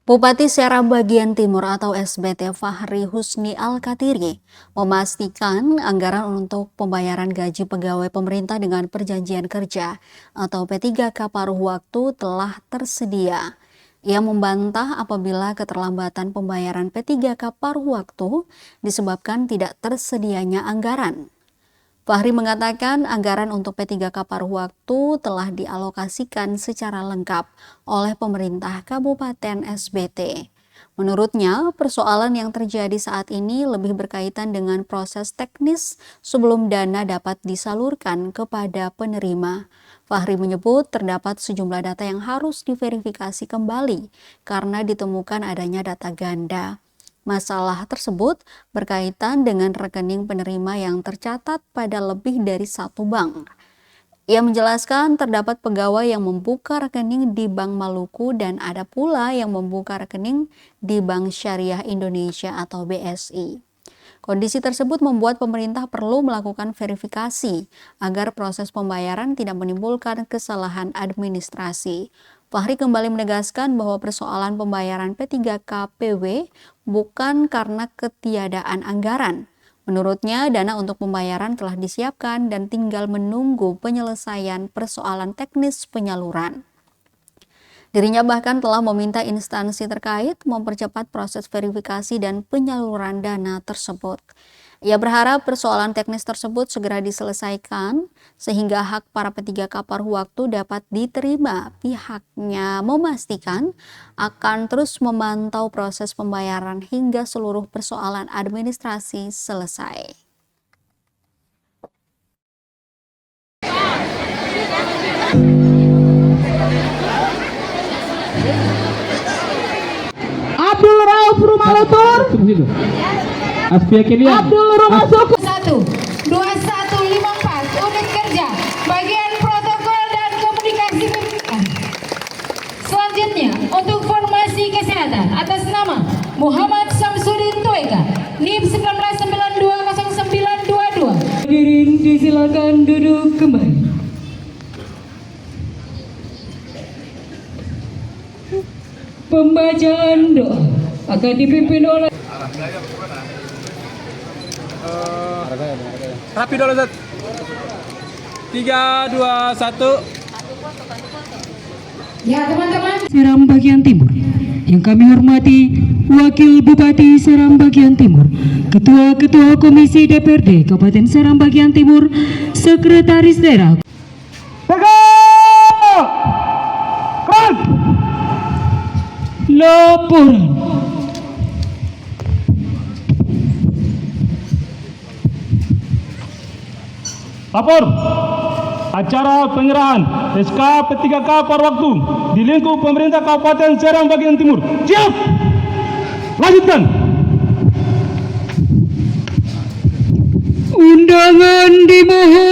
Bupati Seram Bagian Timur atau SBT Fahri Husni Al-Katiri memastikan anggaran untuk pembayaran gaji pegawai pemerintah dengan perjanjian kerja atau P3K paruh waktu telah tersedia. Ia membantah apabila keterlambatan pembayaran P3K paruh waktu disebabkan tidak tersedianya anggaran. Fahri mengatakan anggaran untuk P3K paruh waktu telah dialokasikan secara lengkap oleh pemerintah Kabupaten SBT. Menurutnya, persoalan yang terjadi saat ini lebih berkaitan dengan proses teknis sebelum dana dapat disalurkan kepada penerima. Fahri menyebut terdapat sejumlah data yang harus diverifikasi kembali karena ditemukan adanya data ganda. Masalah tersebut berkaitan dengan rekening penerima yang tercatat pada lebih dari satu bank. Ia menjelaskan terdapat pegawai yang membuka rekening di Bank Maluku dan ada pula yang membuka rekening di Bank Syariah Indonesia atau BSI. Kondisi tersebut membuat pemerintah perlu melakukan verifikasi agar proses pembayaran tidak menimbulkan kesalahan administrasi. Fahri kembali menegaskan bahwa persoalan pembayaran P3K PW bukan karena ketiadaan anggaran. Menurutnya, dana untuk pembayaran telah disiapkan dan tinggal menunggu penyelesaian persoalan teknis penyaluran. Dirinya bahkan telah meminta instansi terkait mempercepat proses verifikasi dan penyaluran dana tersebut. Ia berharap persoalan teknis tersebut segera diselesaikan sehingga hak para P3K paruh waktu dapat diterima. Pihaknya memastikan akan terus memantau proses pembayaran hingga seluruh persoalan administrasi selesai. Abdul Rauf Rumah Lutur, Abdul Rumah Suku 12154 unit kerja bagian protokol dan komunikasi pimpinan. Selanjutnya untuk formasi kesehatan atas nama Muhammad Samsudin Toeka NIP 19920922. Hadirin disilakan duduk kembali. Pembacaan doa akan dipimpin oleh rapi dulu, Zat. 3, 2, 1. Ya teman-teman, Seram Bagian Timur. Yang kami hormati Wakil Bupati Seram Bagian Timur, Ketua-Ketua Komisi DPRD Kabupaten Seram Bagian Timur, Sekretaris Daerah. Laporan. Lapor acara penyerahan SK P3K paruh waktu di lingkup pemerintah Kabupaten Seram Bagian Timur. Siap. Lanjutkan. Undangan dimohon